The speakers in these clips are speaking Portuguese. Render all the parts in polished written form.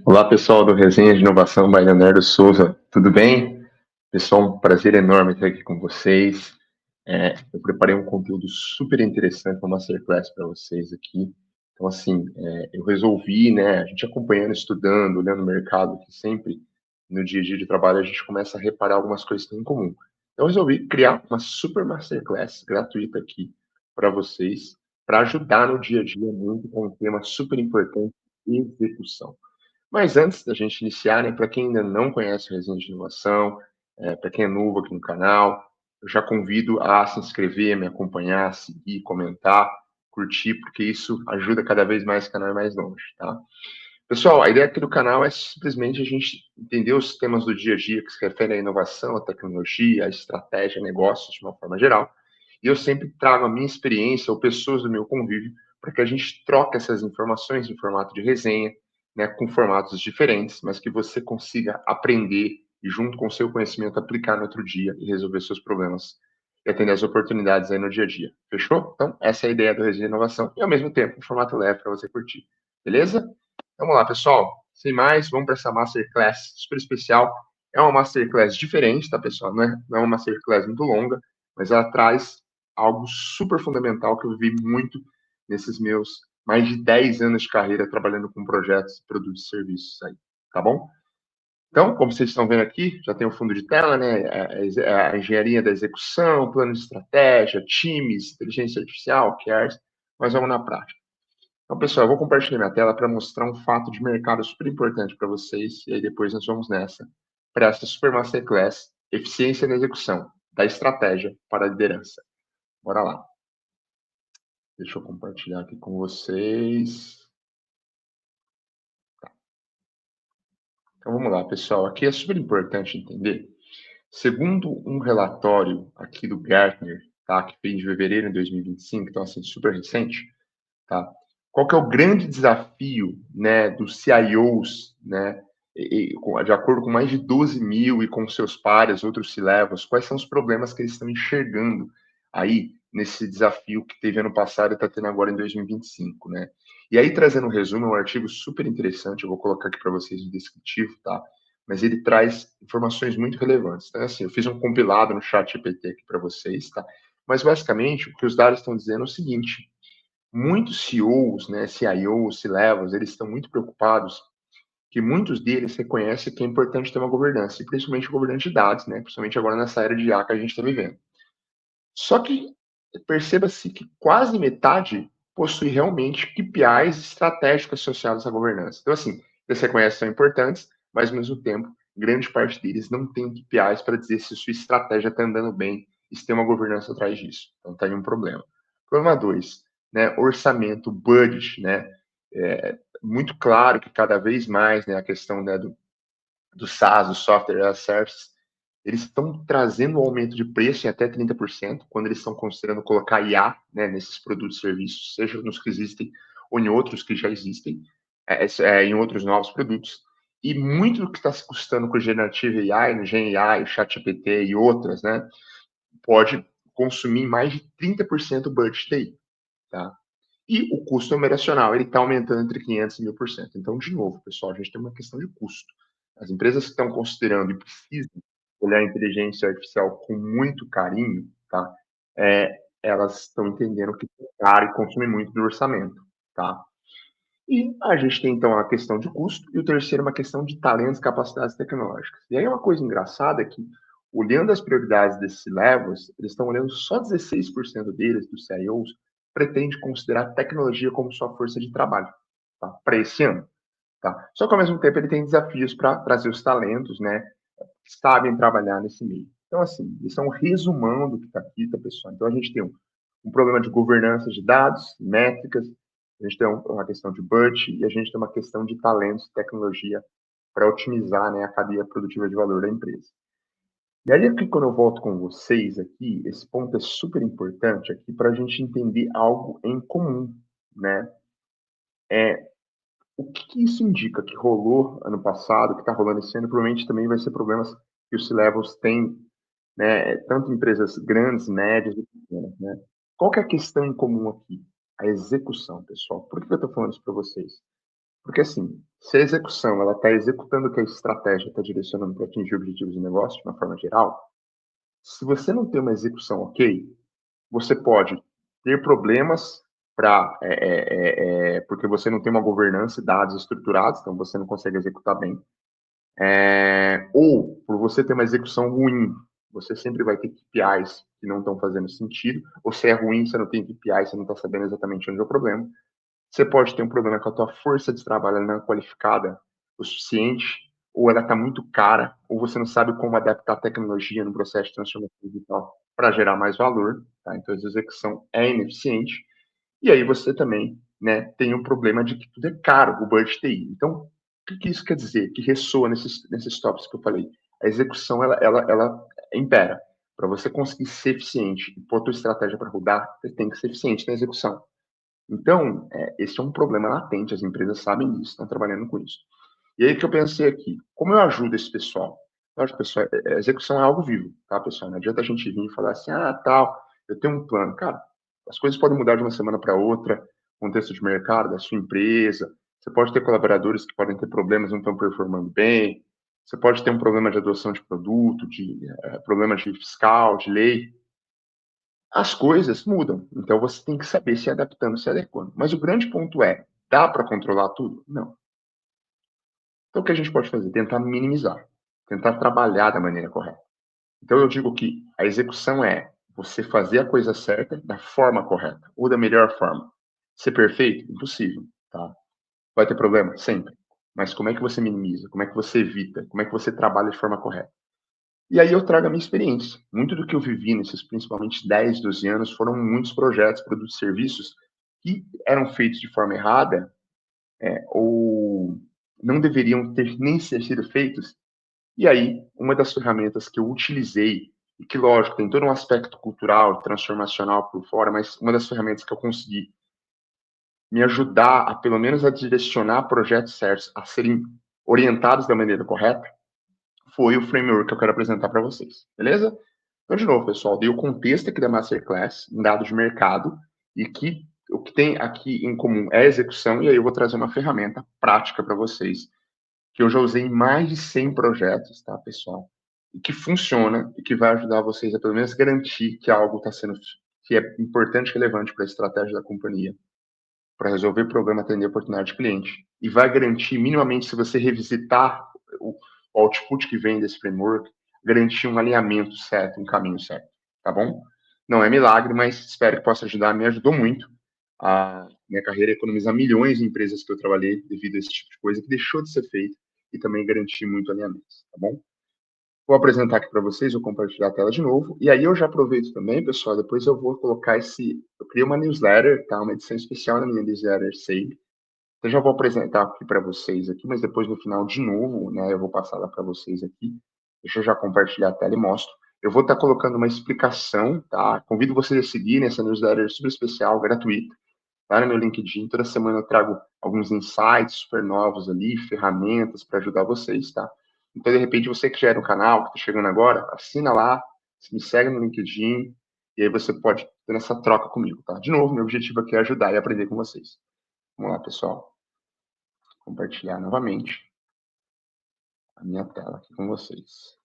Olá, pessoal do Resenha de Inovação by Leonardo Souza, tudo bem? Pessoal, um prazer enorme estar aqui com vocês. Eu preparei um conteúdo super interessante, uma masterclass para vocês aqui. Então, assim, eu resolvi, né, a gente acompanhando, estudando, olhando o mercado, que sempre no dia a dia de trabalho a gente começa a reparar algumas coisas que tem em comum. Então, eu resolvi criar uma super masterclass gratuita aqui para vocês, para ajudar no dia a dia muito com um tema super importante, execução. Mas antes da gente iniciar, né, para quem ainda não conhece o Resenha de Inovação, para quem é novo aqui no canal, eu já convido a se inscrever, me acompanhar, seguir, comentar, curtir, porque isso ajuda cada vez mais o canal ir mais longe, tá? Pessoal, a ideia aqui do canal é simplesmente a gente entender os temas do dia a dia que se referem à inovação, à tecnologia, à estratégia, negócios de uma forma geral. E eu sempre trago a minha experiência ou pessoas do meu convívio para que a gente troque essas informações em formato de resenha, né, com formatos diferentes, mas que você consiga aprender e, junto com o seu conhecimento, aplicar no outro dia e resolver seus problemas e atender as oportunidades aí no dia a dia. Fechou? Então, essa é a ideia do Resenha de Inovação e, ao mesmo tempo, um formato leve para você curtir. Beleza? Vamos lá, pessoal. Sem mais, vamos para essa masterclass super especial. É uma masterclass diferente, tá, pessoal? Não é uma masterclass muito longa, mas ela traz algo super fundamental que eu vi muito nesses meus mais de 10 anos de carreira trabalhando com projetos, produtos e serviços aí, tá bom? Então, como vocês estão vendo aqui, já tem o fundo de tela, né? A engenharia da execução, plano de estratégia, times, inteligência artificial, QRs, mas vamos na prática. Então, pessoal, eu vou compartilhar minha tela para mostrar um fato de mercado super importante para vocês, e aí depois nós vamos nessa, para essa Super Masterclass, Eficiência na Execução, da Estratégia para a Liderança. Bora lá. Deixa eu compartilhar aqui com vocês. Tá. Então, vamos lá, pessoal. Aqui é super importante entender. Segundo um relatório aqui do Gartner, tá, que fez de fevereiro de 2025, então, assim, super recente, tá? Qual que é o grande desafio, né, dos CIOs, né, de acordo com mais de 12 mil e com seus pares, outros C-levels, quais são os problemas que eles estão enxergando aí nesse desafio que teve ano passado e está tendo agora em 2025, né? E aí, trazendo um resumo, é um artigo super interessante, eu vou colocar aqui para vocês no descritivo, tá? Mas ele traz informações muito relevantes. Então, assim, eu fiz um compilado no chat GPT aqui para vocês, tá? Mas, basicamente, o que os dados estão dizendo é o seguinte: muitos CEOs, né, CIOs, C-levels, eles estão muito preocupados que muitos deles reconhecem que é importante ter uma governança, e principalmente governança de dados, né, principalmente agora nessa era de IA que a gente está vivendo. Só que perceba-se que quase metade possui realmente KPIs estratégicos associados à governança. Então, assim, eles reconhecem que são importantes, mas ao mesmo tempo, grande parte deles não tem KPIs para dizer se sua estratégia está andando bem e se tem uma governança atrás disso. Então, está aí um problema. Problema 2, né, orçamento, budget, né, muito claro que cada vez mais, né, a questão, né, do SaaS, do Software as a Service, eles estão trazendo um aumento de preço em até 30%, quando eles estão considerando colocar IA, né, nesses produtos e serviços, seja nos que existem ou em outros que já existem, em outros novos produtos. E muito do que está se custando com o Generative AI, no Gen AI, o ChatGPT e outras, né, pode consumir mais de 30% do budget aí, tá? E o custo operacional, ele está aumentando entre 500% e 1000%. Então, de novo, pessoal, a gente tem uma questão de custo. As empresas que estão considerando e precisam olhar a inteligência artificial com muito carinho, tá? Elas estão entendendo que é caro e consome muito do orçamento, tá? E a gente tem, então, a questão de custo, e o terceiro é uma questão de talentos e capacidades tecnológicas. E aí uma coisa engraçada é que, olhando as prioridades desses levels, eles estão olhando só 16% deles, dos CIOs, pretende considerar tecnologia como sua força de trabalho, tá? Para esse ano. Tá? Só que, ao mesmo tempo, ele tem desafios para trazer os talentos, né, que sabem trabalhar nesse meio. Então, assim, isso é um resumão do que está aqui, tá, pessoal? Então, a gente tem um problema de governança de dados, métricas, a gente tem uma questão de budget e a gente tem uma questão de talentos e tecnologia para otimizar, né, a cadeia produtiva de valor da empresa. E aí, aqui, quando eu volto com vocês aqui, esse ponto é super importante aqui para a gente entender algo em comum, né? O que isso indica que rolou ano passado, que está rolando esse ano, provavelmente também vai ser problemas que os C-Levels têm, né, tanto empresas grandes, médias e pequenas, né? Qual que é a questão em comum aqui? A execução, pessoal. Por que eu estou falando isso para vocês? Porque, assim, se a execução ela está executando o que a estratégia está direcionando para atingir objetivos de negócio, de uma forma geral, se você não tem uma execução ok, você pode ter problemas porque você não tem uma governança e dados estruturados, então você não consegue executar bem. Ou por você ter uma execução ruim, você sempre vai ter KPIs que não estão fazendo sentido, ou se é ruim, você não tem KPIs, você não está sabendo exatamente onde é o problema. Você pode ter um problema com a tua força de trabalho, ela não é qualificada o suficiente, ou ela está muito cara, ou você não sabe como adaptar a tecnologia no processo de transformação digital para gerar mais valor, tá? Então a execução é ineficiente. E aí você também, né, tem um problema de que tudo é caro, o budget TI. Então, o que isso quer dizer? Que ressoa nesses tópicos que eu falei. A execução, ela impera. Para você conseguir ser eficiente e pôr a tua estratégia para rodar, você tem que ser eficiente na execução. Então, esse é um problema latente, as empresas sabem disso, estão trabalhando com isso. E aí que eu pensei aqui, como eu ajudo esse pessoal? Lógico, pessoal, a execução é algo vivo, tá, pessoal? Não adianta a gente vir e falar assim, tal, eu tenho um plano. Cara, as coisas podem mudar de uma semana para outra, contexto de mercado, da sua empresa. Você pode ter colaboradores que podem ter problemas, não estão performando bem. Você pode ter um problema de adoção de produto, problema de fiscal, de lei. As coisas mudam, então você tem que saber se adaptando, se adequando. Mas o grande ponto é, dá para controlar tudo? Não. Então o que a gente pode fazer? Tentar minimizar, tentar trabalhar da maneira correta. Então eu digo que a execução é você fazer a coisa certa da forma correta, ou da melhor forma. Ser perfeito? Impossível, tá? Vai ter problema? Sempre. Mas como é que você minimiza? Como é que você evita? Como é que você trabalha de forma correta? E aí eu trago a minha experiência. Muito do que eu vivi nesses principalmente 10, 12 anos foram muitos projetos, produtos e serviços que eram feitos de forma errada, ou não deveriam ter nem sido feitos. E aí, uma das ferramentas que eu utilizei, e que, lógico, tem todo um aspecto cultural, transformacional por fora, mas uma das ferramentas que eu consegui me ajudar a, pelo menos, a direcionar projetos certos, a serem orientados da maneira correta, foi o framework que eu quero apresentar para vocês, beleza? Então, de novo, pessoal, dei o contexto aqui da Masterclass, um dado de mercado, e que o que tem aqui em comum é a execução, e aí eu vou trazer uma ferramenta prática para vocês, que eu já usei em mais de 100 projetos, tá, pessoal? E que funciona e que vai ajudar vocês a, pelo menos, garantir que algo está sendo, que é importante e relevante para a estratégia da companhia, para resolver problema, atender oportunidade de cliente. E vai garantir, minimamente, se você revisitar o output que vem desse framework, garantir um alinhamento certo, um caminho certo, tá bom? Não é milagre, mas espero que possa ajudar. Me ajudou muito a minha carreira a economizar milhões em empresas que eu trabalhei devido a esse tipo de coisa que deixou de ser feito e também garantir muito alinhamento, tá bom? Vou apresentar aqui para vocês, vou compartilhar a tela de novo. E aí eu já aproveito também, pessoal, depois eu vou colocar eu criei uma newsletter, tá? Uma edição especial da minha newsletter Save. Então já vou apresentar aqui para vocês aqui, mas depois no final de novo, né, eu vou passar lá para vocês aqui. Deixa eu já compartilhar a tela e mostro. Eu vou estar colocando uma explicação, tá? Convido vocês a seguirem essa newsletter super especial, gratuita, lá no meu LinkedIn. Toda semana eu trago alguns insights super novos ali, ferramentas para ajudar vocês, tá? Então, de repente, você que já é no canal, que está chegando agora, assina lá, me segue no LinkedIn, e aí você pode ter essa troca comigo, tá? De novo, meu objetivo aqui é ajudar e aprender com vocês. Vamos lá, pessoal. Compartilhar novamente a minha tela aqui com vocês.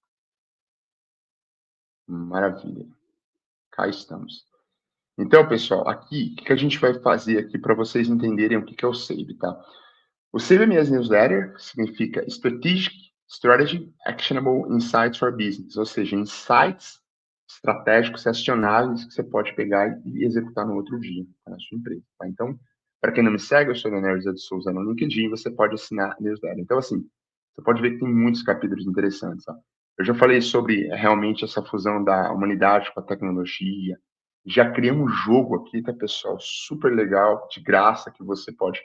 Maravilha. Cá estamos. Então, pessoal, aqui, o que a gente vai fazer aqui para vocês entenderem o que é o SAVE, tá? O CVMS Newsletter significa Strategy Actionable Insights for Business, ou seja, insights estratégicos e acionáveis que você pode pegar e executar no outro dia, tá, na sua empresa. Tá? Então, para quem não me segue, eu sou Leonardo José de Souza no LinkedIn, você pode assinar a newsletter. Então, assim, você pode ver que tem muitos capítulos interessantes. Tá? Eu já falei sobre realmente essa fusão da humanidade com a tecnologia. Já criei um jogo aqui, tá, pessoal? Super legal, de graça, que você pode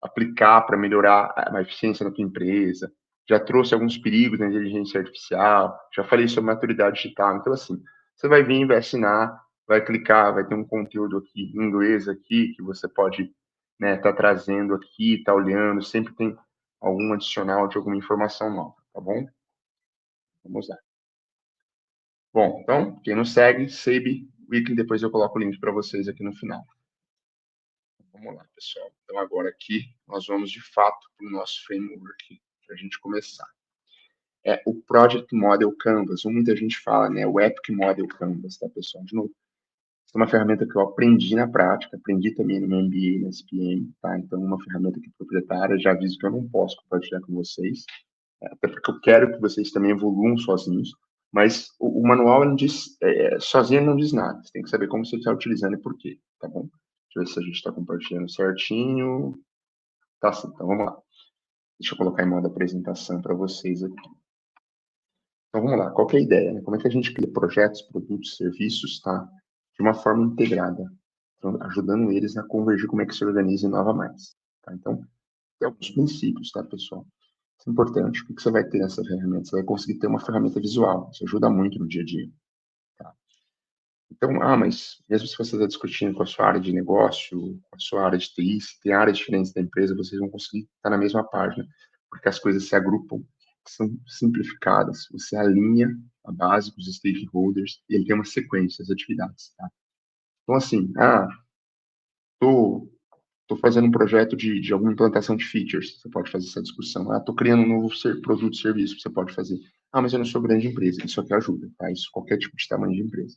aplicar para melhorar a eficiência da tua empresa, já trouxe alguns perigos da inteligência artificial, já falei sobre maturidade digital. Então, assim, você vai vir, vai assinar, vai clicar, vai ter um conteúdo aqui em inglês aqui que você pode, né, tá trazendo aqui, tá olhando, sempre tem algum adicional de alguma informação nova, tá bom? Vamos lá. Bom, então, quem não segue, Weekly, depois eu coloco o link para vocês aqui no final. Vamos lá, pessoal. Então, agora aqui, nós vamos, de fato, para o nosso framework, para a gente começar. É o Project Model Canvas, ou muita gente fala, né? O Epic Model Canvas, tá, pessoal? De novo, essa é uma ferramenta que eu aprendi na prática, aprendi também no meu MBA, na SPM, tá? Então, uma ferramenta que é proprietária, já aviso que eu não posso compartilhar com vocês, até porque eu quero que vocês também evoluam sozinhos, mas o manual ele diz, sozinho não diz nada, você tem que saber como você está utilizando e por quê, tá bom? Deixa eu ver se a gente está compartilhando certinho. Tá sim, então vamos lá. Deixa eu colocar em modo apresentação para vocês aqui. Então vamos lá, qual que é a ideia? Né? Como é que a gente cria projetos, produtos, serviços, tá? De uma forma integrada, então, ajudando eles a convergir como é que se organiza e inova mais. Tá? Então, tem alguns princípios, tá, pessoal? Isso é importante. O que você vai ter nessa ferramenta? Você vai conseguir ter uma ferramenta visual. Isso ajuda muito no dia a dia. Tá? Então, mas mesmo se você está discutindo com a sua área de negócio, com a sua área de TI, se tem áreas diferentes da empresa, vocês vão conseguir estar na mesma página, porque as coisas se agrupam, são simplificadas. Você alinha a base com os stakeholders e ele tem uma sequência das atividades. Tá? Então, assim, estou fazendo um projeto de alguma implantação de features, você pode fazer essa discussão. Estou criando um novo produto, serviço, você pode fazer. Mas eu não sou grande empresa, isso aqui ajuda, tá? Isso qualquer tipo de tamanho de empresa.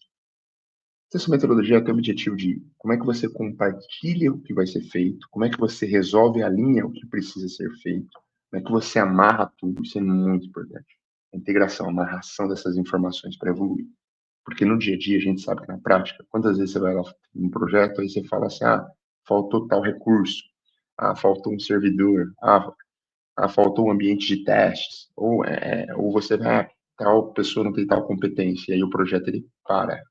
Essa metodologia tem o objetivo de como é que você compartilha o que vai ser feito, como é que você resolve a linha o que precisa ser feito, como é que você amarra tudo, isso é muito importante. A integração, a amarração dessas informações para evoluir. Porque no dia a dia a gente sabe que na prática, quantas vezes você vai lá num projeto, aí você fala assim, faltou tal recurso, faltou um servidor, faltou um ambiente de testes, ou você vai, tal pessoa não tem tal competência, e aí o projeto ele para.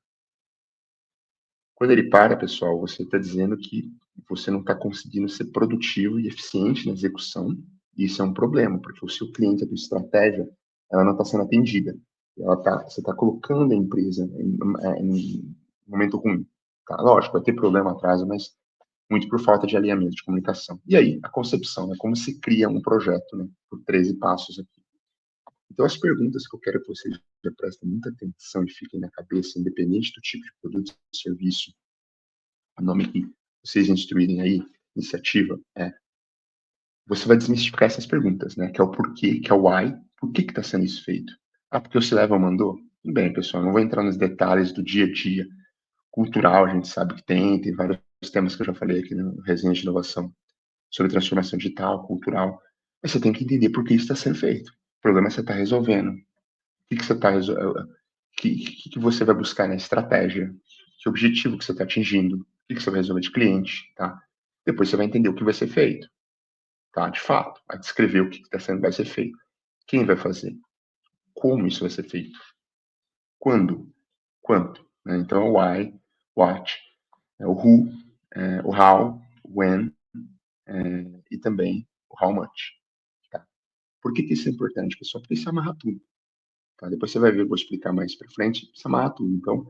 Quando ele para, pessoal, você está dizendo que você não está conseguindo ser produtivo e eficiente na execução, e isso é um problema, porque o seu cliente, a sua estratégia, ela não está sendo atendida. Você está colocando a empresa em um momento ruim. Tá? Lógico, vai ter problema atrás, mas muito por falta de alinhamento de comunicação. E aí, a concepção, né? Como se cria um projeto, né? Por 13 passos aqui. Então, as perguntas que eu quero que vocês já prestem muita atenção e fiquem na cabeça, independente do tipo de produto ou serviço, o nome que vocês instruírem aí, iniciativa, você vai desmistificar essas perguntas, né? Que é o porquê, que é o why, por que está sendo isso feito? Porque o C-Level mandou? Tudo bem, pessoal, não vou entrar nos detalhes do dia a dia cultural, a gente sabe que tem vários temas que eu já falei aqui no Resenha de Inovação, sobre transformação digital, cultural, mas você tem que entender por que isso está sendo feito. O problema é que você está resolvendo. O que você está resolvendo? Que você vai buscar na estratégia? Que objetivo que você está atingindo? O que você vai resolver de cliente? Tá? Depois você vai entender o que vai ser feito. Tá? De fato, vai descrever o que vai ser feito. Quem vai fazer? Como isso vai ser feito? Quando? Quanto? Né? Então, o why, what, o who, o how, o when e também o how much. Tá? Por que isso é importante, pessoal? Porque isso amarra tudo. Tá? Depois você vai ver, eu vou explicar mais para frente, isso amarra tudo. Então,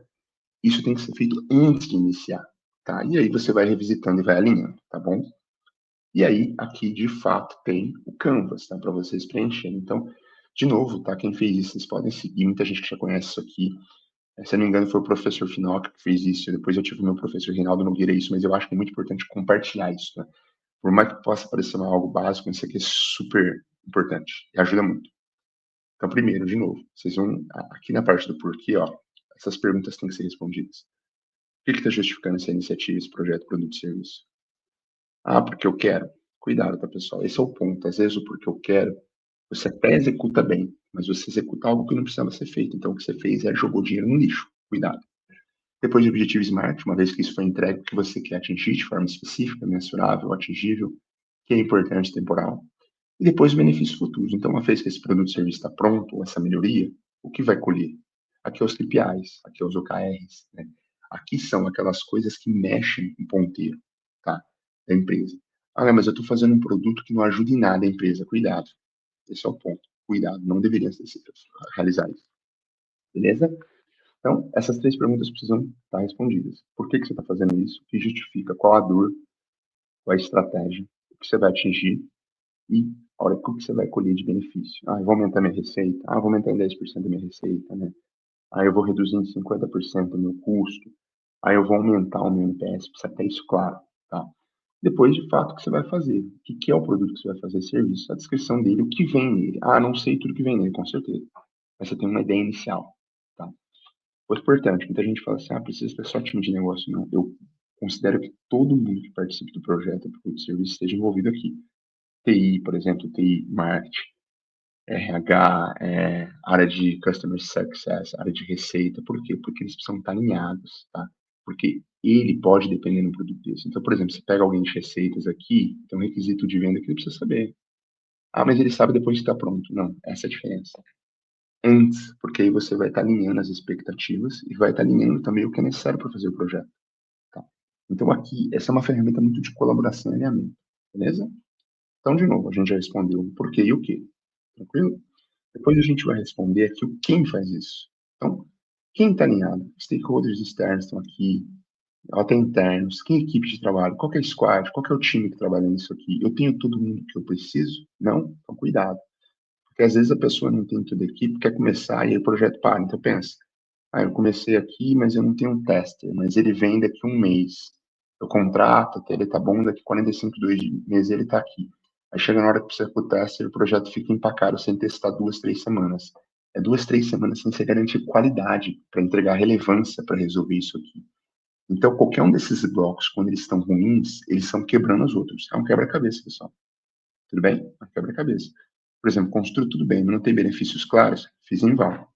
isso tem que ser feito antes de iniciar. Tá? E aí você vai revisitando e vai alinhando, tá bom? E aí, aqui, de fato, tem o Canvas, tá? Para vocês preencherem. Então, de novo, tá? Quem fez isso, vocês podem seguir. Muita gente que já conhece isso aqui. Se eu não me engano, foi o professor Finoca que fez isso. Depois eu tive o meu professor Reinaldo Nogueira isso, mas eu acho que é muito importante compartilhar isso, né? Por mais que possa parecer algo básico, isso aqui é super importante e ajuda muito. Então, primeiro, de novo, vocês vão aqui na parte do porquê, ó, essas perguntas têm que ser respondidas. O que está justificando essa iniciativa, esse projeto, produto e serviço? Porque eu quero. Cuidado, tá, pessoal? Esse é o ponto. Às vezes, o porque eu quero, você até executa bem, mas você executa algo que não precisava ser feito. Então, o que você fez é jogou dinheiro no lixo. Cuidado. Depois de objetivo SMART, uma vez que isso foi entregue, o que você quer atingir de forma específica, mensurável, atingível, que é importante, temporal. E depois os benefícios futuros. Então, uma vez que esse produto ou serviço está pronto, essa melhoria, o que vai colher? Aqui é os KPIs, aqui é os OKRs, né? Aqui são aquelas coisas que mexem com o ponteiro, tá? Da empresa. Mas eu estou fazendo um produto que não ajuda em nada a empresa. Cuidado. Esse é o ponto. Cuidado. Não deveria realizar isso. Beleza? Então, essas três perguntas precisam estar respondidas. Por que você está fazendo isso? O que justifica? Qual a dor? Qual a estratégia? O que você vai atingir? E a hora que você vai colher de benefício. Eu vou aumentar minha receita. Vou aumentar em 10% da minha receita, né? Eu vou reduzir em 50% o meu custo. Aí eu vou aumentar o meu NPS, precisa ter isso claro, tá? Depois, de fato, o que você vai fazer? O que é o produto que você vai fazer? Serviço, a descrição dele, o que vem nele. Ah, não sei tudo que vem nele, com certeza. Mas você tem uma ideia inicial, tá? Outro importante, muita gente fala assim, ah, precisa ter só time de negócio. Não, eu considero que todo mundo que participe do projeto, produto e serviço, esteja envolvido aqui. TI, por exemplo, TI, marketing, RH, área de Customer Success, área de receita. Por quê? Porque eles precisam estar alinhados, tá? Porque ele pode depender do produto desse. Então, por exemplo, você pega alguém de receitas aqui, tem um requisito de venda que ele precisa saber. Ah, mas ele sabe depois que está pronto. Não, essa é a diferença. Antes, porque aí você vai estar alinhando as expectativas e vai estar alinhando também o que é necessário para fazer o projeto. Tá? Então, aqui, essa é uma ferramenta muito de colaboração e alinhamento. Beleza? Então, de novo, a gente já respondeu o porquê e o quê. Tranquilo? Depois a gente vai responder aqui o quem faz isso. Então, quem está alinhado? Stakeholders externos estão aqui, até internos, quem é a equipe de trabalho, qual é a squad, qual é o time que trabalha nisso aqui? Eu tenho todo mundo que eu preciso? Não? Então, cuidado. Porque às vezes a pessoa não tem toda a equipe, quer começar e aí o projeto para. Então, pensa, ah, eu comecei aqui, mas eu não tenho um tester, mas ele vem daqui um mês. Eu contrato, até ele tá bom, daqui 45, 2 meses ele tá aqui. Aí chega na hora que precisa pro tester, o projeto fica empacado sem testar 2, 3 semanas. É 2, 3 semanas sem você garantir qualidade para entregar relevância para resolver isso aqui. Então, qualquer um desses blocos, quando eles estão ruins, eles estão quebrando os outros. É um quebra-cabeça, pessoal. Tudo bem? É um quebra-cabeça. Por exemplo, construir tudo bem, mas não tem benefícios claros, fiz em vão.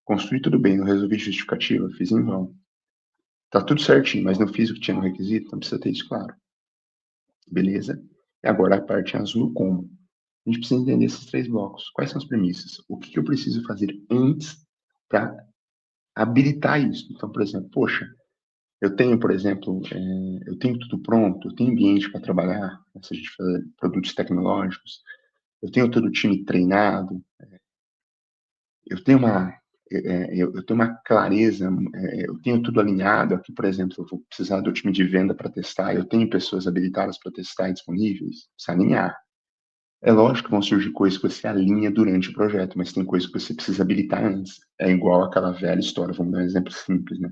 Construir tudo bem, não resolvi justificativa, fiz em vão. Tá tudo certinho, mas não fiz o que tinha no requisito, então precisa ter isso claro. Beleza? E agora a parte azul, como? A gente precisa entender esses 3 blocos. Quais são as premissas? O que eu preciso fazer antes para habilitar isso? Então, por exemplo, poxa, eu tenho, por exemplo, eu tenho tudo pronto, eu tenho ambiente para trabalhar, se a gente fazer produtos tecnológicos, eu tenho todo o time treinado, eu tenho uma eu tenho uma clareza, eu tenho tudo alinhado. Aqui, por exemplo, eu vou precisar do time de venda para testar, eu tenho pessoas habilitadas para testar e disponíveis, precisa alinhar. É lógico que vão surgir coisas que você alinha durante o projeto, mas tem coisas que você precisa habilitar antes. É igual aquela velha história, vamos dar um exemplo simples, né?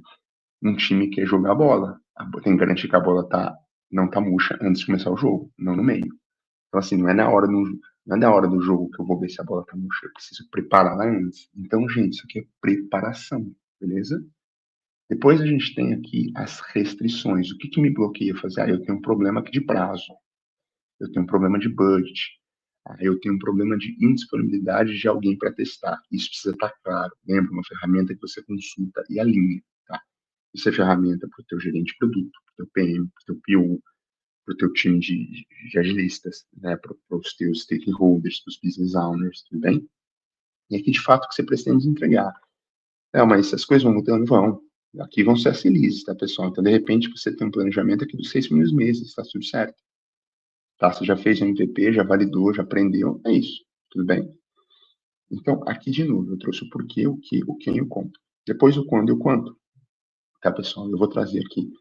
Um time quer jogar bola, tem que garantir que a bola não tá murcha antes de começar o jogo, não no meio. Então, assim, não é na hora do jogo que eu vou ver se a bola tá murcha, eu preciso preparar lá antes. Então, gente, isso aqui é preparação, beleza? Depois a gente tem aqui as restrições. O que que me bloqueia fazer? Ah, eu tenho um problema aqui de prazo, eu tenho um problema de budget, eu tenho um problema de indisponibilidade de alguém para testar. Isso precisa estar claro. Lembra, uma ferramenta que você consulta e alinha, tá? Isso é ferramenta para o teu gerente de produto, para o teu PM, para o teu PO, para o teu time de agilistas, né, para os teus stakeholders, para os business owners, tudo bem? E aqui, de fato, o que você pretende entregar. Mas se as coisas vão mudando, vão. Aqui vão ser as releases, tá, pessoal? Então, de repente, você tem um planejamento aqui dos 6 primeiros meses, tá tudo certo. Tá? Você já fez o MVP, já validou, já aprendeu, é isso, tudo bem? Então, aqui, de novo, eu trouxe o porquê, o que, o quem e o como. Depois, o quando e o quanto. Tá, pessoal? Eu vou trazer aqui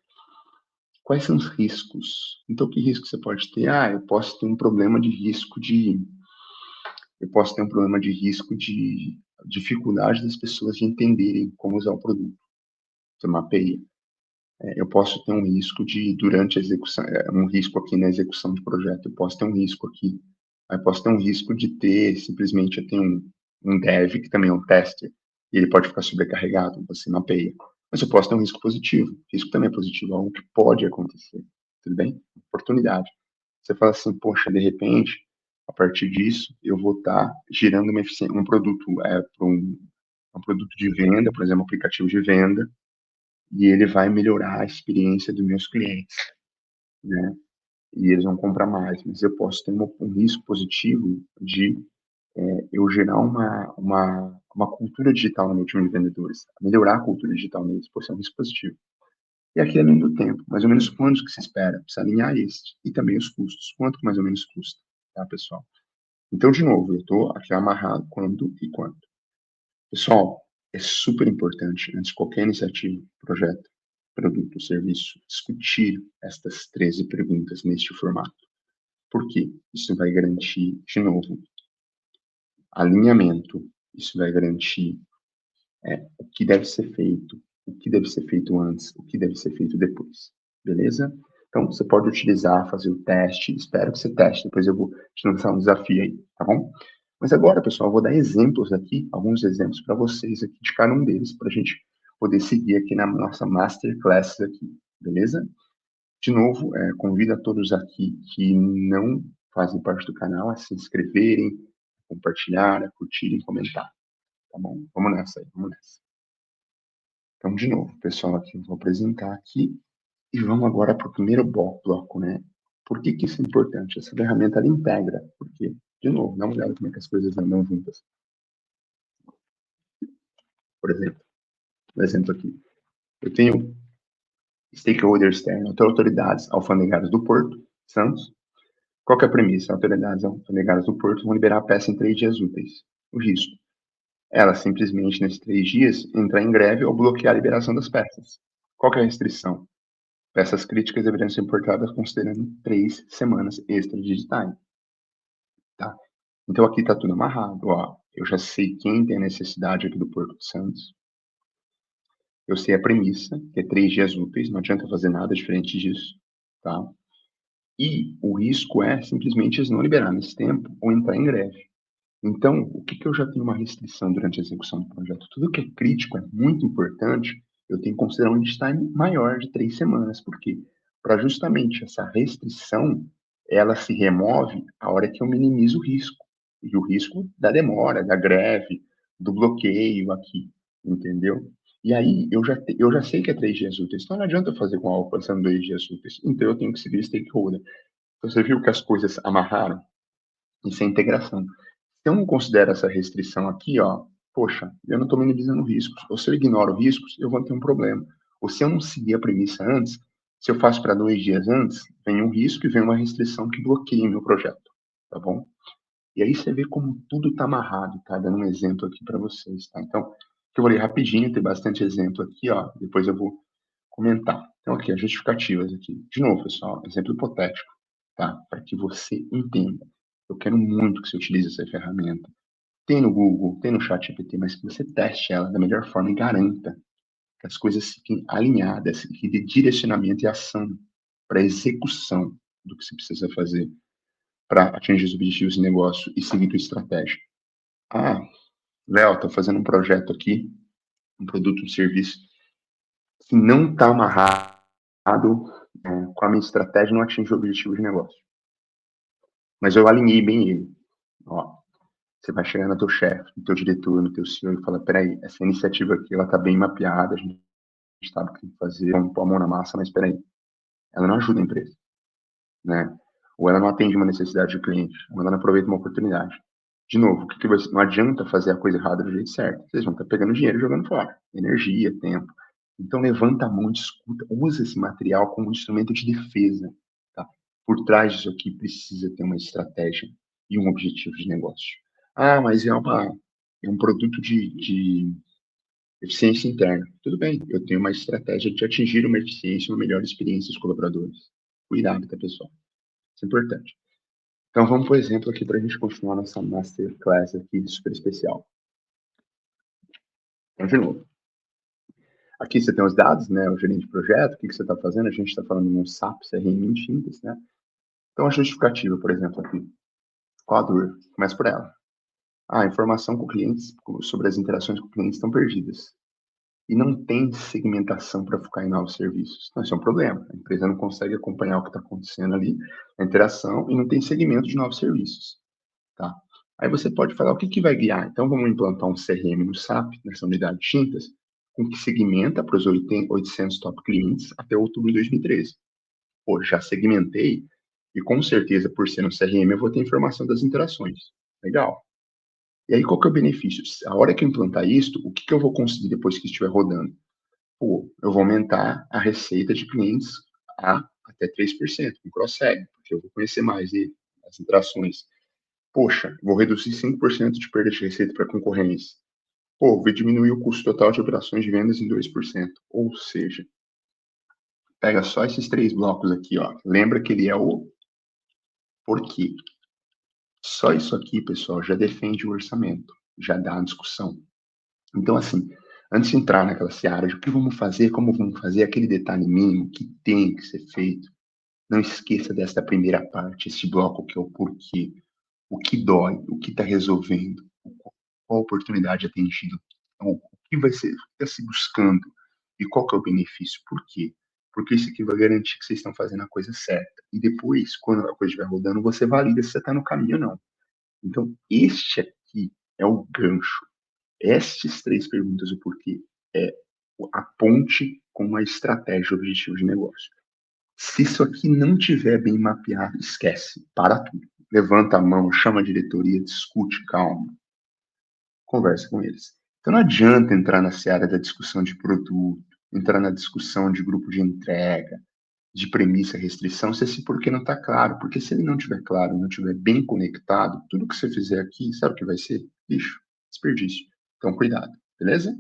quais são os riscos? Então, que risco você pode ter? Ah, eu posso ter um problema de risco de. Eu posso ter um problema de risco de dificuldade das pessoas de entenderem como usar o produto. Você mapeia. Eu posso ter um risco de, durante a execução, um risco aqui na execução do projeto. Eu posso ter um risco aqui. Eu posso ter um risco de ter, simplesmente, eu tenho um dev que também é um tester, e ele pode ficar sobrecarregado, você mapeia. Mas eu posso ter um risco positivo. Risco também é positivo, algo que pode acontecer. Tudo bem? Oportunidade. Você fala assim, poxa, de repente, a partir disso, eu vou estar girando um produto para um produto de venda, por exemplo, um aplicativo de venda, e ele vai melhorar a experiência dos meus clientes, né? E eles vão comprar mais, mas eu posso ter um risco positivo de eu gerar uma cultura digital no meu time de vendedores, melhorar a cultura digital neles, por ser um risco positivo. E aqui além do tempo, mais ou menos quanto que se espera, precisa alinhar este, e também os custos, quanto que mais ou menos custa, tá, pessoal? Então, de novo, eu estou aqui amarrado quando e quanto. Pessoal, é super importante, antes de qualquer iniciativa, projeto, produto, serviço, discutir estas 13 perguntas neste formato. Por quê? Isso vai garantir, de novo, alinhamento, isso vai garantir o que deve ser feito, o que deve ser feito antes, o que deve ser feito depois, beleza? Então, você pode utilizar, fazer o teste, espero que você teste, depois eu vou te lançar um desafio aí, tá bom? Mas agora, pessoal, eu vou dar exemplos aqui, alguns exemplos para vocês aqui de cada um deles, para a gente poder seguir aqui na nossa Masterclass aqui, beleza? De novo, convido a todos aqui que não fazem parte do canal a se inscreverem, compartilhar, a curtirem, comentar, tá bom? Vamos nessa aí, vamos nessa. Então, de novo, pessoal, aqui eu vou apresentar aqui e vamos agora para o primeiro bloco, né? Por que que isso é importante? Essa ferramenta, ela integra, porque, de novo, dá uma olhada como é que as coisas andam juntas. Por exemplo, um exemplo aqui. Eu tenho stakeholders externos, autoridades alfandegárias do Porto, Santos. Qual que é a premissa? Autoridades alfandegárias do Porto vão liberar a peça em 3 dias úteis. O risco? Ela simplesmente, nesses 3 dias, entrar em greve ou bloquear a liberação das peças. Qual que é a restrição? Peças críticas deveriam ser importadas considerando 3 semanas extras de time. Tá? Então aqui está tudo amarrado. Ó. Eu já sei quem tem a necessidade aqui do Porto de Santos. Eu sei a premissa, que é 3 dias úteis, não adianta fazer nada diferente disso. Tá? E o risco é simplesmente eles não liberar nesse tempo ou entrar em greve. Então, o que, que eu já tenho uma restrição durante a execução do projeto? Tudo que é crítico, é muito importante, eu tenho que considerar um lead time maior de 3 semanas, porque para justamente essa restrição, ela se remove a hora que eu minimizo o risco. E o risco da demora, da greve, do bloqueio aqui, entendeu? E aí, eu já sei que é 3 dias úteis, então não adianta eu fazer com algo passando 2 dias úteis. Então, eu tenho que seguir stakeholder. Então, você viu que as coisas amarraram? Isso é integração. Se eu não considero essa restrição aqui, ó, poxa, eu não estou minimizando riscos. Ou se eu ignoro riscos, eu vou ter um problema. Ou se eu não seguir a premissa antes, se eu faço para 2 dias antes, vem um risco e vem uma restrição que bloqueia o meu projeto, tá bom? E aí você vê como tudo está amarrado, tá? Dando um exemplo aqui para vocês, tá? Então, que eu vou ler rapidinho, tem bastante exemplo aqui, ó. Depois eu vou comentar. Então, aqui, as justificativas aqui. De novo, pessoal, exemplo hipotético, tá? Para que você entenda. Eu quero muito que você utilize essa ferramenta. Tem no Google, tem no ChatGPT, mas que você teste ela da melhor forma e garanta que as coisas fiquem alinhadas, que dê direcionamento e ação para a execução do que você precisa fazer para atingir os objetivos de negócio e seguir a estratégia. Ah, Léo, estou fazendo um projeto aqui, um produto, um serviço, que não está amarrado com a minha estratégia, não atinge o objetivo de negócio. Mas eu alinhei bem ele. Ó, você vai chegar no teu chefe, no teu diretor, no teu CEO e fala, peraí, essa iniciativa aqui, ela está bem mapeada, a gente sabe o que tem que fazer, vamos pôr a mão na massa, mas peraí, ela não ajuda a empresa, né? Ou ela não atende uma necessidade do cliente, ou ela não aproveita uma oportunidade. De novo, não adianta fazer a coisa errada do jeito certo. Vocês vão estar pegando dinheiro e jogando fora. Energia, tempo. Então, levanta a mão, discuta, usa esse material como instrumento de defesa. Tá? Por trás disso aqui precisa ter uma estratégia e um objetivo de negócio. Ah, mas é um produto de eficiência interna. Tudo bem, eu tenho uma estratégia de atingir uma eficiência e uma melhor experiência dos colaboradores. Cuidado, tá, pessoal? Isso é importante. Então, vamos por exemplo aqui para a gente continuar nossa masterclass aqui super especial. Então, de novo. Aqui você tem os dados, né? O gerente de projeto, o que você está fazendo? A gente está falando no SAP, CRM em Simples, né? Então, a justificativa, por exemplo, aqui. Qual a dor? Começa por ela. A informação com clientes, sobre as interações com clientes estão perdidas. E não tem segmentação para focar em novos serviços. Então, isso é um problema. A empresa não consegue acompanhar o que está acontecendo ali, a interação, e não tem segmento de novos serviços. Tá? Aí você pode falar o que, que vai guiar. Então, vamos implantar um CRM no SAP, nessa unidade de tintas, com que segmenta para os 800 top clientes até outubro de 2013. Pô, já segmentei e com certeza, por ser um CRM, eu vou ter informação das interações. Legal. E aí, qual que é o benefício? A hora que eu implantar isso, o que, que eu vou conseguir depois que estiver rodando? Pô, eu vou aumentar a receita de clientes a até 3%, com cross-seg, porque eu vou conhecer mais ele, as interações. Poxa, vou reduzir 5% de perda de receita para concorrência. Pô, vou diminuir o custo total de operações de vendas em 2%. Ou seja, pega só esses 3 blocos aqui, ó. Lembra que ele é o porquê. Só isso aqui, pessoal, já defende o orçamento, já dá a discussão. Então, assim, Antes de entrar naquela seara de o que vamos fazer, como vamos fazer, aquele detalhe mínimo que tem que ser feito, não esqueça dessa primeira parte, esse bloco que é o porquê, o que dói, o que está resolvendo, qual oportunidade atendida, o que vai ser, está se buscando e qual que é o benefício, por quê? Porque isso aqui vai garantir que vocês estão fazendo a coisa certa. E depois, quando a coisa estiver rodando, você valida se você está no caminho ou não. Então, este aqui é o gancho. Estas três perguntas, o porquê, é a ponte com a estratégia, o objetivo de negócio. Se isso aqui não tiver bem mapeado, esquece, para tudo. Levanta a mão, chama a diretoria, discute, calma, conversa com eles. Então não adianta entrar na seara da discussão de produto, entrar na discussão de grupo de entrega, de premissa, restrição, se esse porquê não está claro. Porque se ele não estiver claro, não estiver bem conectado, tudo que você fizer aqui, sabe o que vai ser? Lixo, desperdício. Então cuidado, beleza?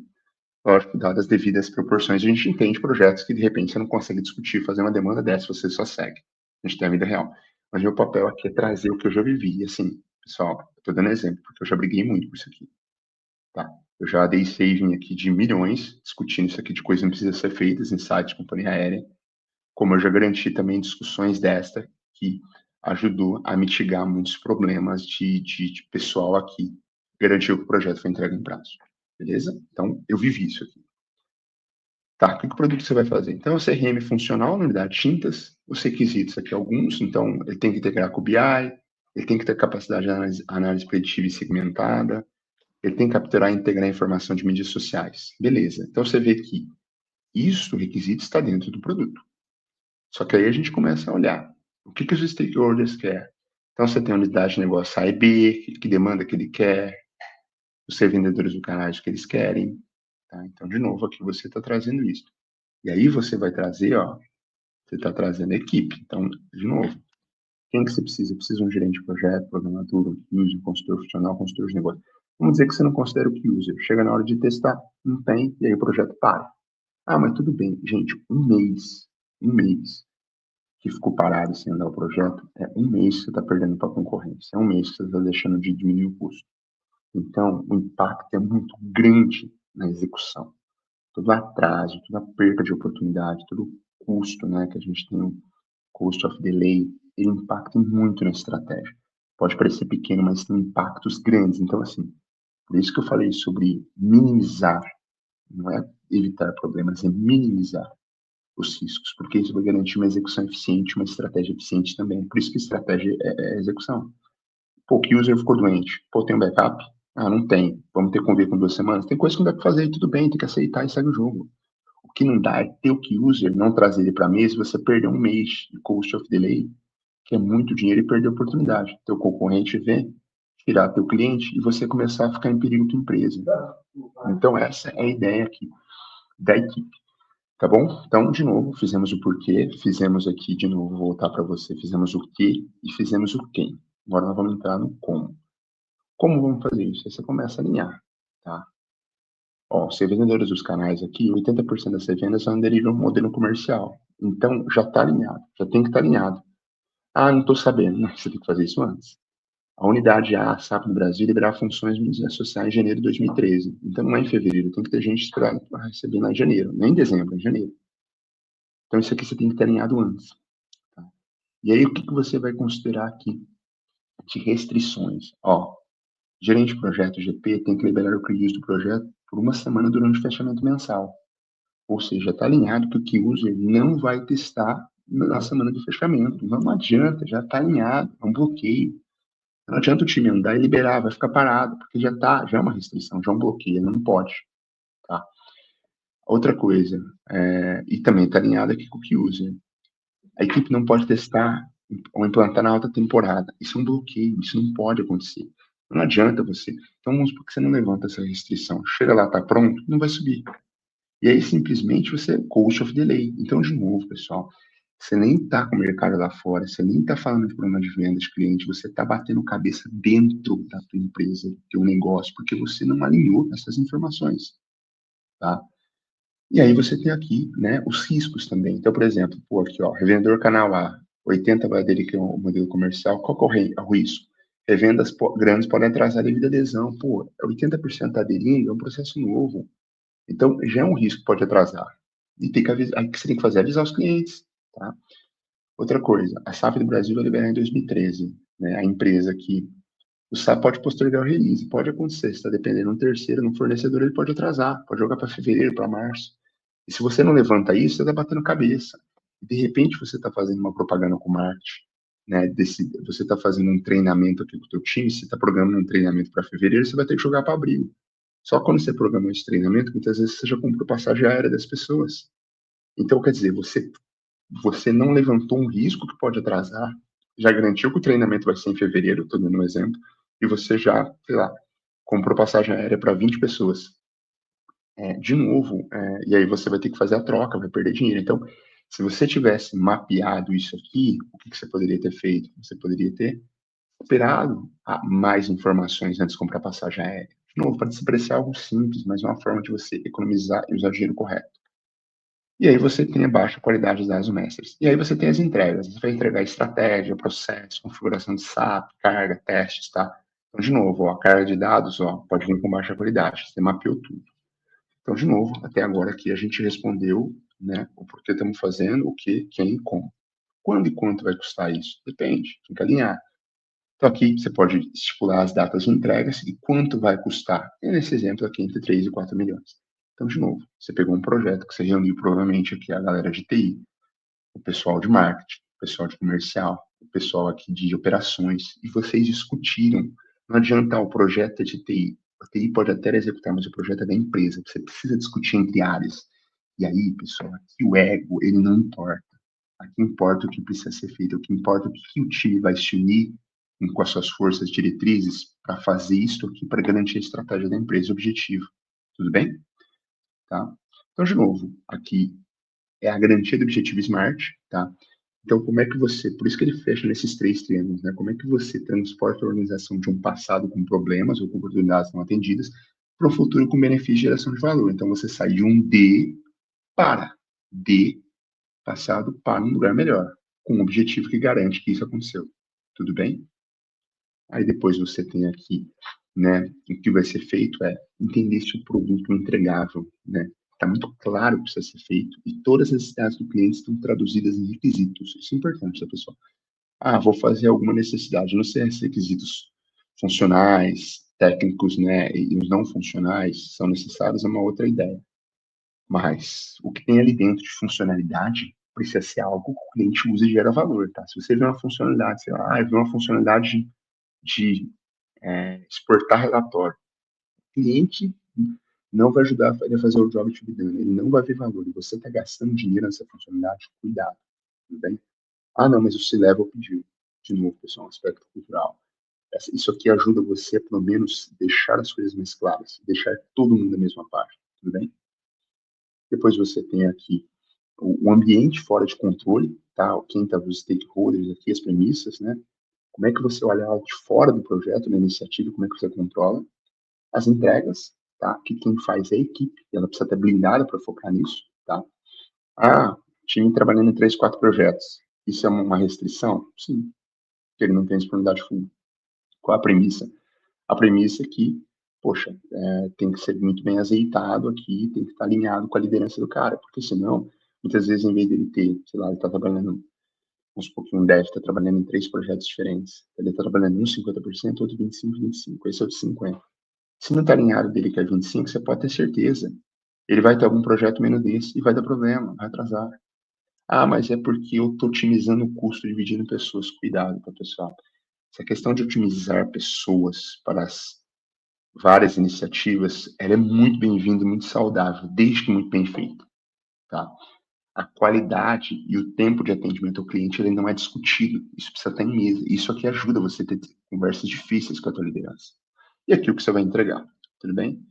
Lógico, dadas as devidas proporções, a gente entende projetos que de repente você não consegue discutir, fazer uma demanda dessa, você só segue. A gente tem a vida real. Mas meu papel aqui é trazer o que eu já vivi. E assim, pessoal, eu tô dando exemplo, porque eu já briguei muito por isso aqui. Tá? Eu já dei saving aqui de milhões, discutindo isso aqui de coisas que não precisam ser feitas em sites de companhia aérea, como eu já garanti também discussões desta, que ajudou a mitigar muitos problemas de pessoal aqui, garantiu que o projeto foi entregue em prazo. Beleza? Então, eu vivi isso aqui. Tá, o que produto você vai fazer? Então, é o CRM funcional na unidade tintas, os requisitos aqui alguns, então, ele tem que integrar com o BI, ele tem que ter capacidade de análise preditiva e segmentada, ele tem que capturar e integrar informação de mídias sociais. Beleza. Então, você vê que isso, o requisito, está dentro do produto. Só que aí a gente começa a olhar o que os stakeholders querem. Então, você tem a unidade de negócio A e B, que demanda que ele quer, os revendedores do canal que eles querem. Tá? Então, de novo, aqui você está trazendo isso. E aí você vai trazer, ó, você está trazendo a equipe. Então, de novo, quem que você precisa? Precisa de um gerente de projeto, programador, um user, consultor funcional, consultor de negócio. Vamos dizer que você não considera o key user. Chega na hora de testar, não tem, e aí o projeto para. Ah, mas tudo bem. Gente, um mês que ficou parado sem andar o projeto, é um mês que você está perdendo para a concorrência. É um mês que você está deixando de diminuir o custo. Então, o impacto é muito grande na execução. Todo atraso, toda perca de oportunidade, todo custo, né, que a gente tem, o cost of delay, ele impacta muito na estratégia. Pode parecer pequeno, mas tem impactos grandes. Então, assim, por isso que eu falei sobre minimizar, não é evitar problemas, é minimizar os riscos, porque isso vai garantir uma execução eficiente, uma estratégia eficiente também. Por isso que estratégia é execução. Pô, que user ficou doente. Pô, tem um backup? Ah, não tem. Vamos ter que conviver com 2 semanas? Tem coisa que não dá para fazer, tudo bem, tem que aceitar e segue o jogo. O que não dá é ter o key user, não trazer ele para a mesa e você perder um mês de cost of delay, que é muito dinheiro e perder a oportunidade. Teu concorrente vem, tirar teu cliente e você começar a ficar em perigo tua empresa. Então, essa é a ideia aqui da equipe. Tá bom? Então, de novo, fizemos o porquê, fizemos aqui, de novo, voltar para você, fizemos o que e fizemos o quem. Agora nós vamos entrar no como. Como vamos fazer isso? Aí você começa a alinhar, tá? Ó, os vendedores dos canais aqui, 80% das vendas são aderir ao modelo comercial. Então, já está alinhado, já tem que estar alinhado. Ah, não estou sabendo. Não, você tem que fazer isso antes. A unidade A, SAP no Brasil, liberar funções mídias sociais em janeiro de 2013. Então, não é em fevereiro, tem que ter gente esperando para receber lá em janeiro. Nem em dezembro, em janeiro. Então, isso aqui você tem que ter alinhado antes. Tá? E aí, o que, que você vai considerar aqui de restrições? Ó, gerente de projeto GP tem que liberar o key user do projeto por uma semana durante o fechamento mensal. Ou seja, está alinhado que o key user não vai testar na semana de fechamento. Não adianta, já está alinhado, é um bloqueio. Não adianta o time andar e liberar, vai ficar parado, porque já é uma restrição, já é um bloqueio, não pode. Tá? Outra coisa, e também está alinhado aqui com o key user. A equipe não pode testar ou implantar na alta temporada. Isso é um bloqueio, isso não pode acontecer. Não adianta você. Então, vamos supor que você não levanta essa restrição. Chega lá, está pronto, não vai subir. E aí, simplesmente, você coach of delay. Então, de novo, pessoal, você nem está com o mercado lá fora, você nem está falando de problema de venda de cliente, você está batendo cabeça dentro da tua empresa, do teu negócio, porque você não alinhou essas informações, tá? E aí você tem aqui, né, os riscos também. Então, por exemplo, pô, aqui, ó, revendedor canal A, 80 vai aderir que é o modelo comercial, qual que é o risco? Revendas grandes podem atrasar devido à adesão. Pô, 80% tá aderindo, é um processo novo. Então, já é um risco que pode atrasar. E tem que avisar, aí que você tem que fazer é avisar os clientes, tá? Outra coisa, a SAP do Brasil vai liberar em 2013, né? A empresa que o SAP pode postergar o release, pode acontecer, se está dependendo de um terceiro, no fornecedor, ele pode atrasar, pode jogar para fevereiro, para março. E se você não levanta isso, você está batendo cabeça. De repente, você está fazendo uma propaganda com marketing, né? Você está fazendo um treinamento aqui com o teu time, você está programando um treinamento para fevereiro, você vai ter que jogar para abril. Só quando você programou esse treinamento, muitas vezes você já comprou passagem aérea das pessoas. Então, quer dizer, você não levantou um risco que pode atrasar, já garantiu que o treinamento vai ser em fevereiro, estou dando um exemplo, e você já, sei lá, comprou passagem aérea para 20 pessoas. De novo, e aí você vai ter que fazer a troca, vai perder dinheiro. Então, se você tivesse mapeado isso aqui, o que você poderia ter feito? Você poderia ter esperado mais informações antes de comprar passagem aérea. De novo, pode se parecer algo simples, mas é uma forma de você economizar e usar o dinheiro correto. E aí você tem a baixa qualidade dos dados mestres. E aí você tem as entregas. Você vai entregar estratégia, processo, configuração de SAP, carga, testes, tá? Então, de novo, ó, a carga de dados, ó, pode vir com baixa qualidade. Você mapeou tudo. Então, de novo, até agora aqui a gente respondeu, né, o porquê estamos fazendo, o que, quem e como. Quando e quanto vai custar isso? Depende, tem que alinhar. Então, aqui você pode estipular as datas de entregas e quanto vai custar. E nesse exemplo aqui, entre 3 e 4 milhões. Então, de novo, você pegou um projeto que você reuniu provavelmente aqui a galera de TI, o pessoal de marketing, o pessoal de comercial, o pessoal aqui de operações, e vocês discutiram. Não adianta o projeto é de TI. A TI pode até executar, mas o projeto é da empresa. Você precisa discutir entre áreas. E aí, pessoal, aqui o ego, ele não importa. Aqui importa o que precisa ser feito, o que importa é o que o time vai se unir com as suas forças diretrizes para fazer isso aqui, para garantir a estratégia da empresa, o objetivo. Tudo bem? Tá? Então, de novo, aqui é a garantia do objetivo SMART, tá? Então, como é que você, por isso que ele fecha nesses três triângulos, né? Como é que você transporta a organização de um passado com problemas ou com oportunidades não atendidas para um futuro com benefício e geração de valor? Então, você sai de um D para D passado para um lugar melhor, com um objetivo que garante que isso aconteceu. Tudo bem? Aí depois você tem aqui, né, o que vai ser feito é entender se o produto é entregável, né? Está muito claro o que precisa ser feito e todas as necessidades do cliente estão traduzidas em requisitos. Isso é importante, tá, pessoal? Ah, vou fazer alguma necessidade. Não sei se requisitos funcionais, técnicos, né, e os não funcionais são necessários, é uma outra ideia. Mas o que tem ali dentro de funcionalidade precisa ser algo que o cliente usa e gera valor, tá? Se você vê uma funcionalidade, sei lá, vê uma funcionalidade de exportar relatório, o cliente não vai ajudar ele a fazer o job to be done, ele não vai ver valor, e você está gastando dinheiro nessa funcionalidade, cuidado, tudo bem? Ah, não, mas o C-Level pediu. De novo, pessoal, um aspecto cultural. Isso aqui ajuda você a, pelo menos, deixar as coisas mais claras, deixar todo mundo na mesma página, tudo bem? Depois você tem aqui o ambiente fora de controle, tá? Quem está os stakeholders aqui, as premissas, né? Como é que você olha de fora do projeto, da iniciativa, como é que você controla as entregas, tá? Que quem faz é a equipe, ela precisa estar blindada para focar nisso, tá? Ah, time trabalhando em 3, 4 projetos. Isso é uma restrição? Sim, porque ele não tem disponibilidade full. Qual a premissa? A premissa é que, poxa, tem que ser muito bem azeitado aqui, tem que estar alinhado com a liderança do cara, porque senão, muitas vezes, em vez dele ter, sei lá, ele está trabalhando, vamos supor que um dev está trabalhando em 3 projetos diferentes, ele está trabalhando um 50%, outro 25, esse é o de 50%. Se não está alinhado dele que é 25, você pode ter certeza, ele vai ter algum projeto menos desse e vai dar problema, vai atrasar. Ah, mas é porque eu estou otimizando o custo dividindo pessoas. Cuidado, tá, pessoal? Essa questão de otimizar pessoas para as várias iniciativas, ela é muito bem-vinda, muito saudável, desde que muito bem feita, tá? A qualidade e o tempo de atendimento ao cliente, ele não é discutido. Isso precisa estar em mesa. Isso aqui ajuda você a ter conversas difíceis com a tua liderança. E aqui o que você vai entregar, tudo bem?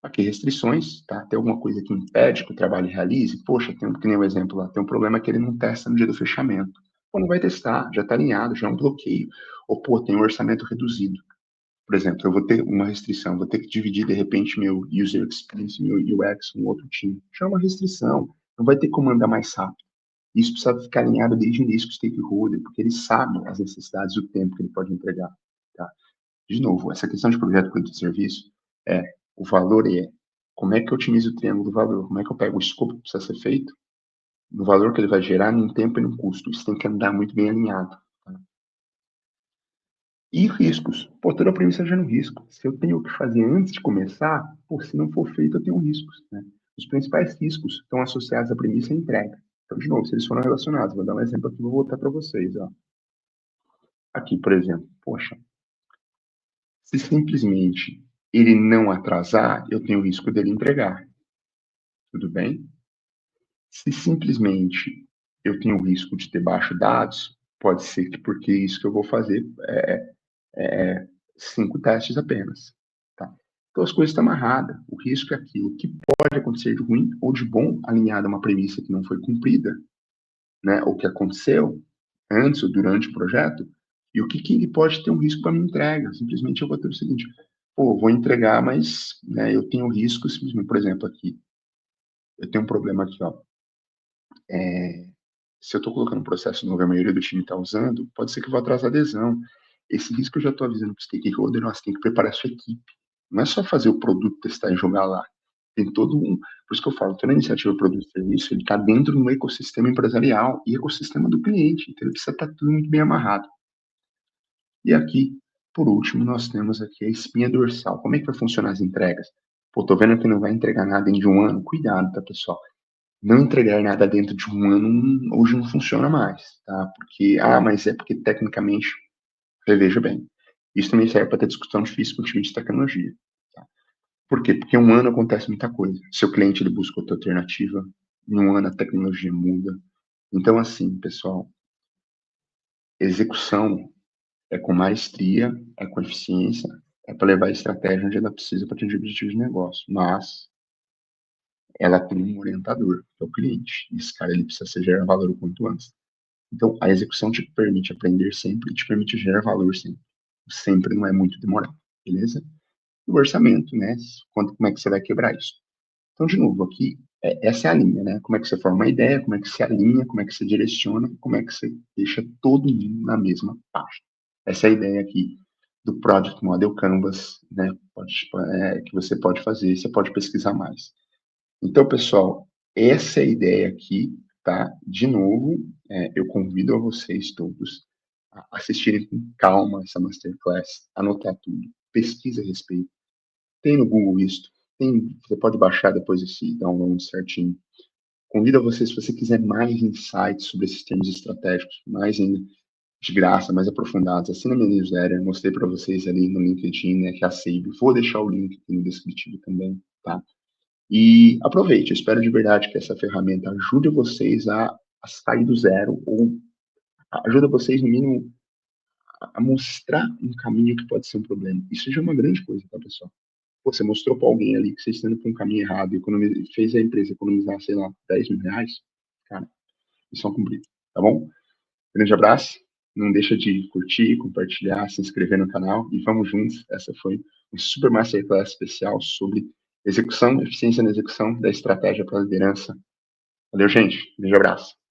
Aqui restrições, tá? Tem alguma coisa que impede que o trabalho realize? Poxa, tem um, que nem o exemplo lá, tem um problema que ele não testa no dia do fechamento. Pô, não vai testar, já está alinhado, já é um bloqueio. Ou, pô, tem um orçamento reduzido. Por exemplo, eu vou ter uma restrição, vou ter que dividir, de repente, meu user experience, meu UX com outro time. Já é uma restrição, não vai ter como andar mais rápido. Isso precisa ficar alinhado desde o início com o stakeholder, porque ele sabe as necessidades e o tempo que ele pode entregar. Tá? De novo, essa questão de projeto, produto e serviço, o valor é Como é que eu otimizo o triângulo do valor? Como é que eu pego o escopo que precisa ser feito, no valor que ele vai gerar, num tempo e num custo? Isso tem que andar muito bem alinhado. Tá? E riscos. Pô, toda premissa gera um risco. Se eu tenho o que fazer antes de começar, pô, se não for feito, eu tenho riscos. Né? Os principais riscos estão associados à premissa e entrega. Então, de novo, se eles foram relacionados, vou dar um exemplo aqui, vou voltar para vocês. Ó. Aqui, por exemplo, poxa, se simplesmente ele não atrasar, eu tenho o risco dele entregar. Tudo bem? Se simplesmente eu tenho o risco de ter baixo dados, pode ser que porque isso que eu vou fazer é 5 testes apenas. Tá? Então as coisas estão amarradas. O risco é aquilo que pode acontecer de ruim ou de bom, alinhado a uma premissa que não foi cumprida, né? Ou que aconteceu antes ou durante o projeto, e o que, que ele pode ter um risco para minha entrega. Simplesmente eu vou ter o seguinte, pô, vou entregar, mas né, eu tenho risco, simplesmente, por exemplo, aqui, eu tenho um problema aqui, ó, se eu estou colocando um processo novo e a maioria do time está usando, pode ser que eu vou atrasar a adesão. Esse risco eu já estou avisando para os stakeholders, nós tem que preparar a sua equipe. Não é só fazer o produto, testar e jogar lá. Tem todo um. Por isso que eu falo, toda iniciativa produto e serviço, ele está dentro do ecossistema empresarial e ecossistema do cliente. Então ele precisa estar tudo muito bem amarrado. E aqui, por último, nós temos aqui a espinha dorsal. Como é que vai funcionar as entregas? Pô, tô vendo que não vai entregar nada em um ano. Cuidado, tá, pessoal? Não entregar nada dentro de um ano hoje não funciona mais, tá? Porque, mas é porque tecnicamente, veja bem, isso também serve para ter discussão difícil com o time de tecnologia. Tá? Por quê? Porque em um ano acontece muita coisa. Seu cliente ele busca outra alternativa, em um ano a tecnologia muda. Então, assim, pessoal, execução é com maestria, é com eficiência, é para levar a estratégia onde ela precisa para atingir objetivos de negócio. Mas ela tem um orientador, que é o cliente. E esse cara ele precisa ser gerar valor o quanto antes. Então, a execução te permite aprender sempre e te permite gerar valor sempre. Sempre não é muito demorado, beleza? E o orçamento, né? Como é que você vai quebrar isso? Então, de novo, aqui, essa é a linha, né? Como é que você forma uma ideia, como é que você alinha, como é que você direciona, como é que você deixa todo mundo na mesma página. Essa é a ideia aqui do Project Model Canvas, né? Que você pode fazer, você pode pesquisar mais. Então, pessoal, essa é a ideia aqui, tá? De novo, eu convido a vocês todos a assistirem com calma essa masterclass, anotar tudo, pesquisa a respeito. Tem no Google isso, você pode baixar depois esse download certinho. Convido a vocês, se você quiser mais insights sobre esses termos estratégicos, mais ainda de graça, mais aprofundados, assina minha newsletter, mostrei para vocês ali no LinkedIn, né, que é a Seibo. Vou deixar o link aqui no descritivo também, tá? E aproveite, eu espero de verdade que essa ferramenta ajude vocês a sair do zero, ou ajuda vocês, no mínimo, a mostrar um caminho que pode ser um problema. Isso já é uma grande coisa, tá, pessoal? Pô, você mostrou para alguém ali que vocês estão indo para um caminho errado e fez a empresa economizar, sei lá, 10 mil reais, cara, isso é um cumprido, tá bom? Grande abraço, não deixa de curtir, compartilhar, se inscrever no canal e vamos juntos. Essa foi um Super Masterclass especial sobre execução, eficiência na execução da estratégia para a liderança. Valeu, gente. Grande abraço.